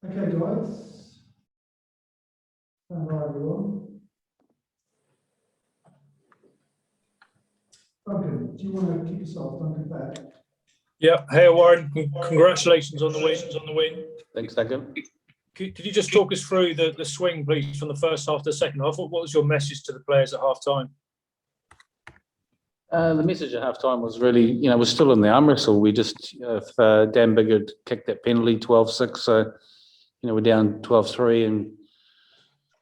Okay, guys. Stand by, everyone. Duncan, do you want to kick us off? Duncan back. Yeah. Hey, Warren. Congratulations on the win. Thanks, Duncan. Could you just talk us through the swing, please, from the first half to the second half? What was your message to the players at half time? The message at half time was really, we're still in the arm wrestle. We just, if Dan Bigg had kicked that penalty 12-6, so, we're down 12-3 and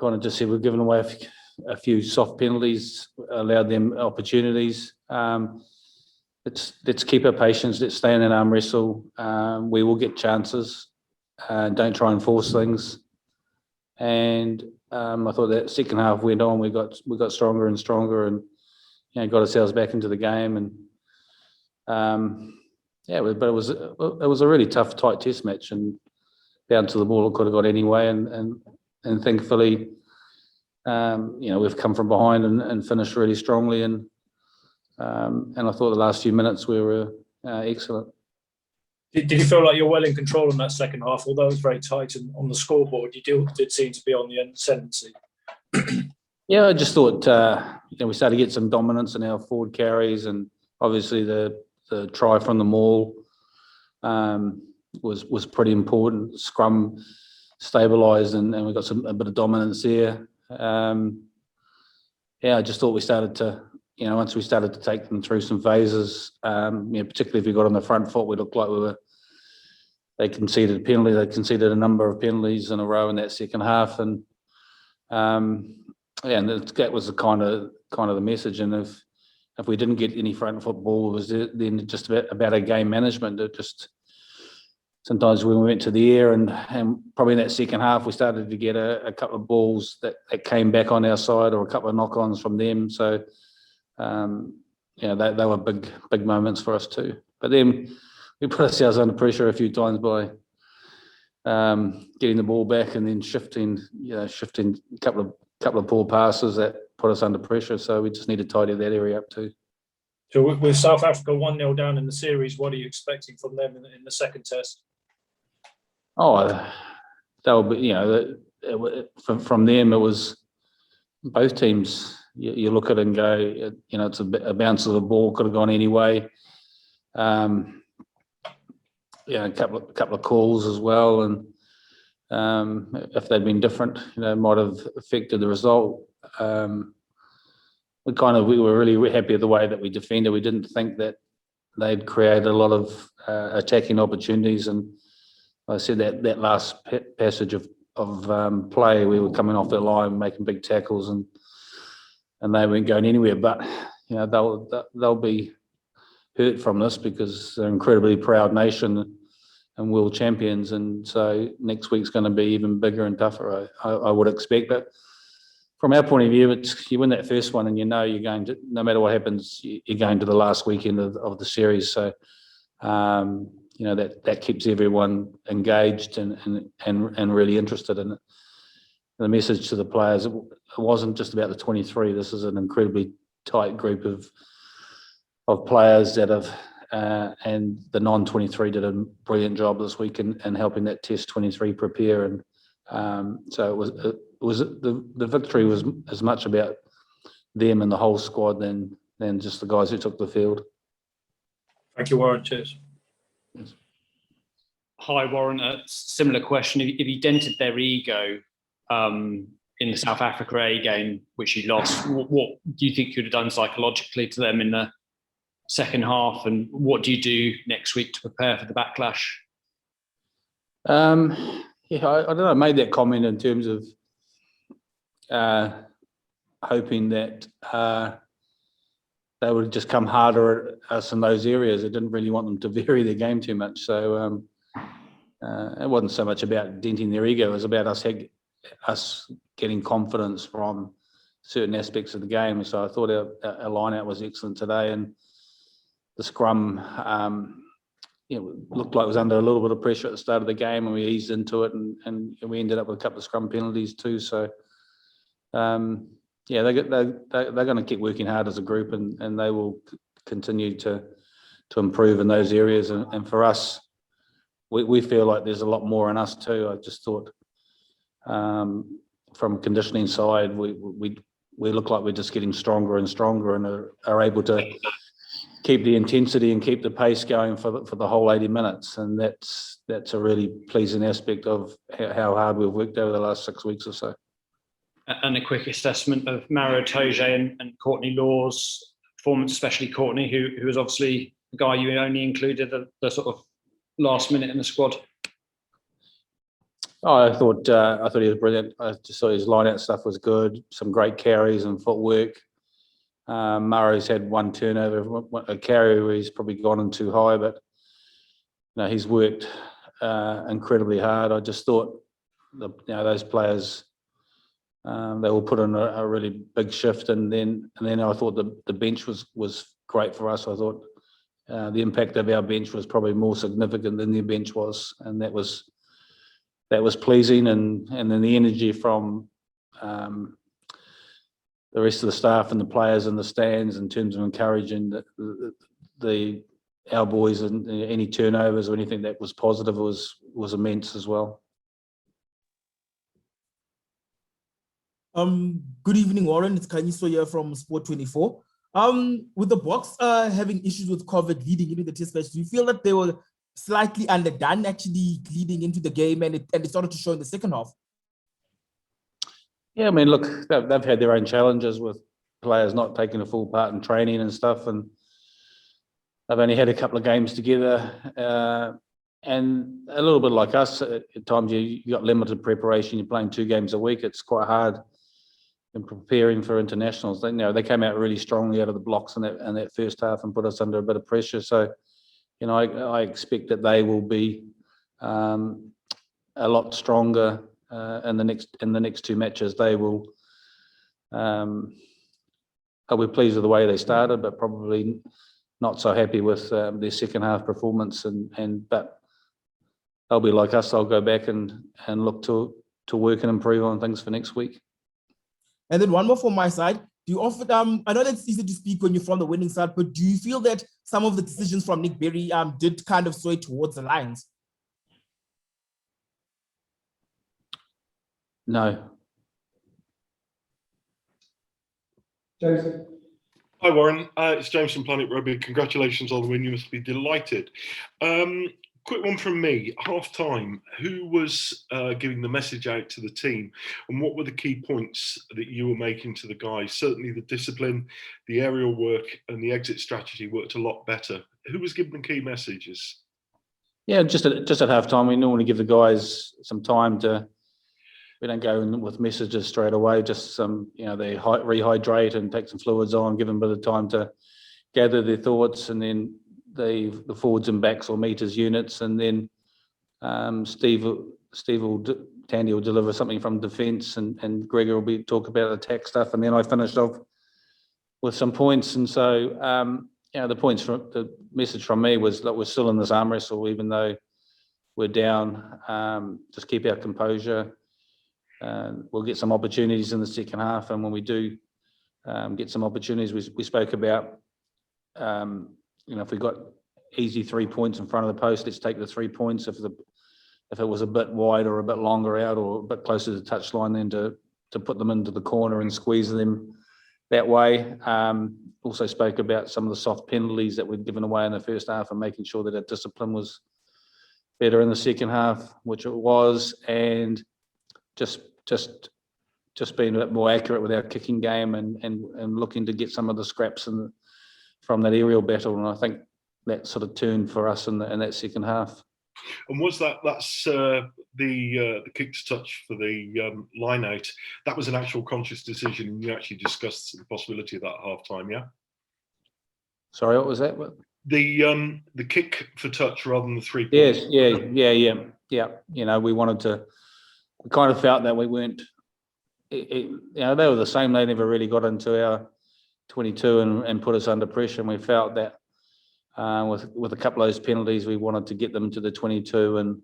kind of just said we've given away a few soft penalties, allowed them opportunities. Let's keep our patience. Let's stay in that arm wrestle. We will get chances. Don't try and force things. And I thought that second half went on. We got stronger and stronger, and got ourselves back into the game. And but it was a really tough, tight test match, and down to the ball it could have got anyway. And thankfully, we've come from behind and finished really strongly. And I thought the last few minutes we were excellent. Did you feel like you're well in control in that second half? Although it was very tight and on the scoreboard, you did seem to be on the ascendancy. Yeah, I just thought we started to get some dominance in our forward carries, and obviously the try from the maul was pretty important. Scrum stabilised, and we got a bit of dominance there. I just thought we started to, once we started to take them through some phases, particularly if we got on the front foot, we looked like they conceded a penalty. They conceded a number of penalties in a row in that second half, and and that was the kind of the message. And if we didn't get any front football, it was then just about a game management. It just sometimes when we went to the air and probably in that second half we started to get a couple of balls that came back on our side, or a couple of knock-ons from them. So they were big moments for us too. But then we put ourselves under pressure a few times by getting the ball back and then shifting a couple of poor passes that put us under pressure. So we just need to tidy that area up too. So with South Africa 1-0 down in the series, what are you expecting from them in the second test? They'll be, from them it was both teams. You look at it and go, it's a bounce of the ball, could have gone anyway. A couple of calls as well, and if they'd been different, might have affected the result. We were really happy with the way that we defended. We didn't think that they'd created a lot of attacking opportunities, and I said that last passage of play, we were coming off their line, making big tackles, and they weren't going anywhere. But they'll be hurt from this, because they're an incredibly proud nation and world champions, and so next week's going to be even bigger and tougher, I would expect. But from our point of view, it's you win that first one, and you're going to, no matter what happens, you're going to the last weekend of the series. So that keeps everyone engaged and really interested in it. The message to the players, it wasn't just about the 23. This is an incredibly tight group of players that have, and the non-23 did a brilliant job this week in helping that Test 23 prepare. And so it was the victory was as much about them and the whole squad than just the guys who took the field. Thank you, Warren. Cheers. Yes. Hi, Warren. A similar question. If you dented their ego in the South Africa A game, which you lost, what do you think you'd have done psychologically to them in the second half, and what do you do next week to prepare for the backlash? I don't know. I made that comment in terms of hoping that they would just come harder at us in those areas. I didn't really want them to vary their game too much. So it wasn't so much about denting their ego. It was about us getting confidence from certain aspects of the game. So I thought our line-out was excellent today, and the scrum looked like it was under a little bit of pressure at the start of the game, and we eased into it, and we ended up with a couple of scrum penalties too. So they're going to keep working hard as a group, and they will continue to improve in those areas. And for us, we feel like there's a lot more in us too. I just thought from conditioning side, we look like we're just getting stronger and stronger, and are able to keep the intensity and keep the pace going for the whole 80 minutes. And that's a really pleasing aspect of how hard we've worked over the last 6 weeks or so. And a quick assessment of Mario Toge and Courtney Law's performance, especially Courtney, who was obviously the guy you only included at the sort of last minute in the squad. Oh, I thought he was brilliant. I just thought his line-out stuff was good. Some great carries and footwork. Murray's had one turnover, a carry where he's probably gone in too high, but he's worked incredibly hard. I just thought those players, they will put in a really big shift, and then I thought the bench was great for us. I thought the impact of our bench was probably more significant than their bench was, and that was pleasing. And then the energy from the rest of the staff and the players in the stands in terms of encouraging our boys, and any turnovers or anything that was positive was immense as well. Good evening, Warren. It's Kanyiso here from Sport 24. With the Boks having issues with COVID leading into the test match, do you feel that they were slightly underdone actually leading into the game, and it started to show in the second half? Yeah, I mean, look, they've had their own challenges with players not taking a full part in training and stuff, and they've only had a couple of games together, and a little bit like us. At times you got limited preparation. You're playing 2 games a week. It's quite hard in preparing for internationals. They came out really strongly out of the blocks in that first half and put us under a bit of pressure. So, I expect that they will be a lot stronger in the next 2 matches. I'll be pleased with the way they started, but probably not so happy with their second half performance. But they'll be like us. They'll go back and look to work and improve on things for next week. And then one more from my side. Do you offer I know that's easy to speak when you're from the winning side, but do you feel that some of the decisions from Nick Berry did kind of sway towards the Lions? No. Jason? Hi Warren, it's James from Planet Rugby. Congratulations on the win. You must be delighted. Quick one from me. Half time, who was giving the message out to the team, and what were the key points that you were making to the guys? Certainly the discipline, the aerial work, and the exit strategy worked a lot better. Who was giving the key messages? Yeah, just at half time, we normally give the guys some time to. We don't go in with messages straight away. Just some, they rehydrate and take some fluids on, give them a bit of time to gather their thoughts, and then the forwards and backs will meet as units, and then Tandy will deliver something from defence, and Gregor will talk about attack stuff, and then I finished off with some points. And so the message from me was that we're still in this arm wrestle, even though we're down. Just keep our composure. We'll get some opportunities in the second half, and when we do get some opportunities, we spoke about. If we got easy 3 points in front of the post, let's take the 3 points. If it was a bit wide or a bit longer out or a bit closer to the touchline, then to put them into the corner and squeeze them that way. Also spoke about some of the soft penalties that we'd given away in the first half, and making sure that our discipline was better in the second half, which it was, and just being a bit more accurate with our kicking game, and looking to get some of the scraps from that aerial battle. And I think that sort of turned for us in that second half. And was that's the kick to touch for the line out? That was an actual conscious decision, and you actually discussed the possibility of that at half time, yeah? Sorry, what was that? The kick for touch rather than the 3 points. Yes, yeah. We kind of felt that we weren't. They were the same. They never really got into our 22 and put us under pressure, and we felt that with a couple of those penalties, we wanted to get them to the 22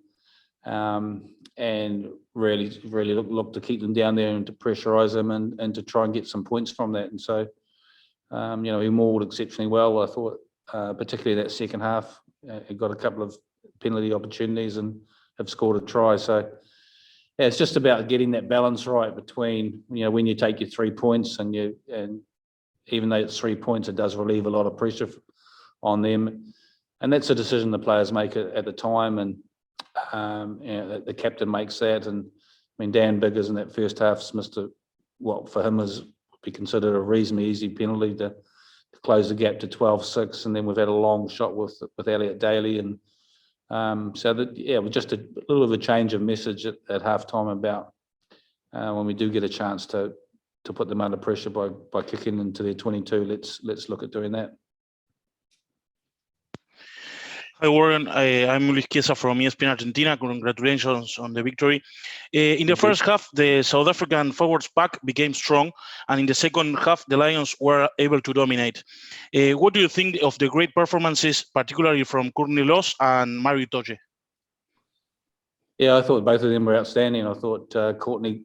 and really look to keep them down there and to pressurise them and to try and get some points from that. And so, we mauled exceptionally well. I thought, particularly that second half, it got a couple of penalty opportunities and have scored a try. So yeah, it's just about getting that balance right between, when you take your 3 points and even though it's 3 points, it does relieve a lot of pressure on them. And that's a decision the players make at the time. And the captain makes that. And I mean, Dan Biggers in that first half missed what for him would be considered a reasonably easy penalty to close the gap to 12-6. And then we've had a long shot with Elliot Daly. And so that, yeah, it was just a little of a change of message at halftime about when we do get a chance to put them under pressure by kicking into their 22. Let's look at doing that. Hi Warren, I'm Luis Chiesa from ESPN Argentina. Congratulations on the victory. In the first half, the South African forwards pack became strong, and in the second half, the Lions were able to dominate. What do you think of the great performances, particularly from Courtney Loss and Mario Itoje? Yeah, I thought both of them were outstanding. I thought Courtney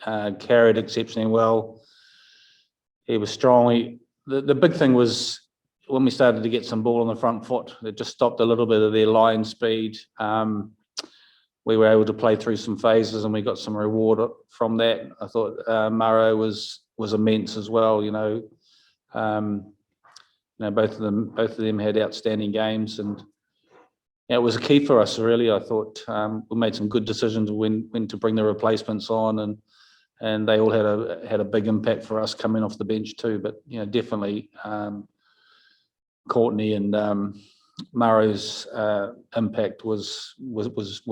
carried exceptionally well. He was strong. The big thing was when we started to get some ball on the front foot, it just stopped a little bit of their line speed. We were able to play through some phases and we got some reward from that. I thought Maro was immense as well. Both of them had outstanding games, and it was a key for us really. I thought we made some good decisions when to bring the replacements on, and they all had a big impact for us coming off the bench too. But definitely Courtney and Maro's impact was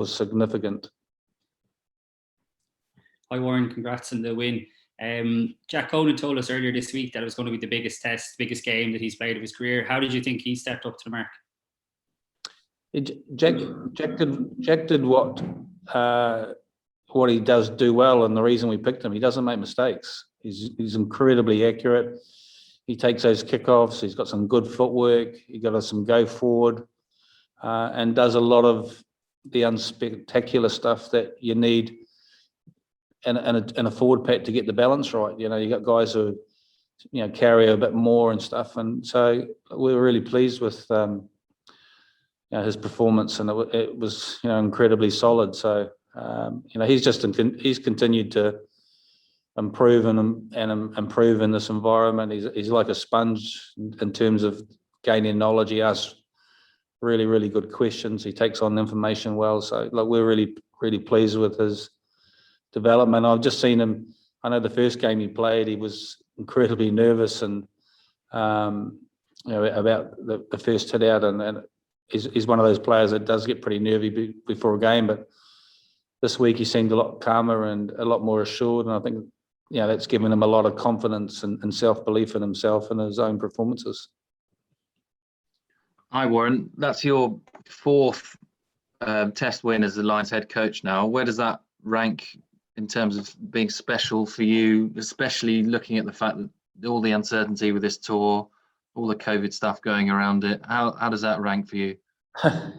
significant. Hi Warren, congrats on the win. Jack Conan told us earlier this week that it was going to be the biggest biggest game that he's played of his career. How did you think he stepped up to the mark? Jack did what he does do well, and the reason we picked him, he doesn't make mistakes. He's incredibly accurate. He takes those kickoffs. He's got some good footwork. He got us some go forward, and does a lot of the unspectacular stuff that you need in a forward pack to get the balance right. You got guys who carry a bit more and stuff, and so we were really pleased with his performance, and it was incredibly solid. So he's continued to improve and improve in this environment. He's like a sponge in terms of gaining knowledge. He asks really, really good questions. He takes on information well. So we're really, really pleased with his development. I've just seen him. I know the first game he played, he was incredibly nervous and about the first hit out, and he's one of those players that does get pretty nervy before a game. But this week he seemed a lot calmer and a lot more assured, and I think that's given him a lot of confidence and self-belief in himself and his own performances. Hi, Warren. That's your fourth test win as the Lions head coach now. Where does that rank in terms of being special for you, especially looking at the fact that all the uncertainty with this tour, all the COVID stuff going around it? How does that rank for you?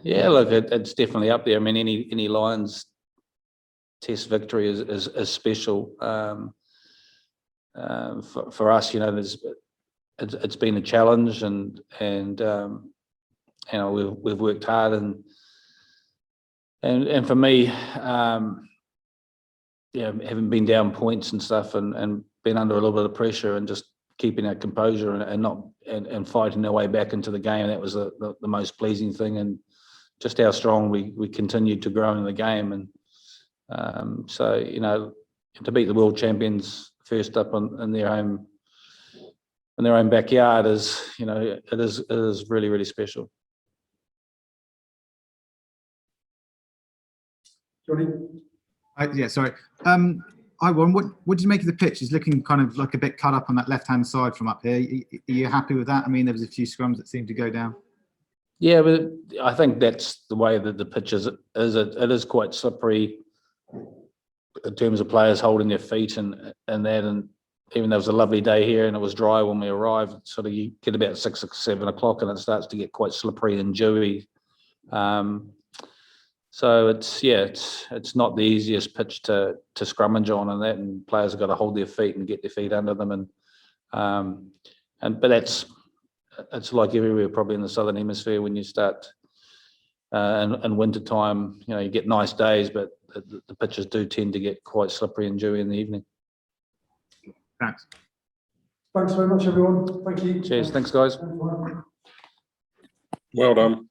Yeah, look, it's definitely up there. I mean, any Lions test victory is special. For us, it's been a challenge, and we've worked hard, and for me, having been down points and stuff, and been under a little bit of pressure, and just keeping our composure and fighting our way back into the game, that was the most pleasing thing, and just how strong we continued to grow in the game, and so to beat the world champions first up in their own backyard is it is really, really special. Johnny? Yeah, sorry. Hi, Warren. What did you make of the pitch? It's looking kind of like a bit cut up on that left-hand side from up here. Are you happy with that? I mean, there was a few scrums that seemed to go down. Yeah, but I think that's the way that the pitch is. It is quite slippery in terms of players holding their feet and that. And even though it was a lovely day here and it was dry when we arrived, sort of you get about 6 or 7 o'clock and it starts to get quite slippery and dewy. So it's not the easiest pitch to scrummage on, and that, and players have got to hold their feet and get their feet under them, but it's like everywhere probably in the Southern Hemisphere when you start in winter time, you get nice days, but the pitches do tend to get quite slippery and dewy in the evening. Thanks. Thanks very much, everyone. Thank you. Cheers. Thanks, guys. Thanks, Warren. Well done.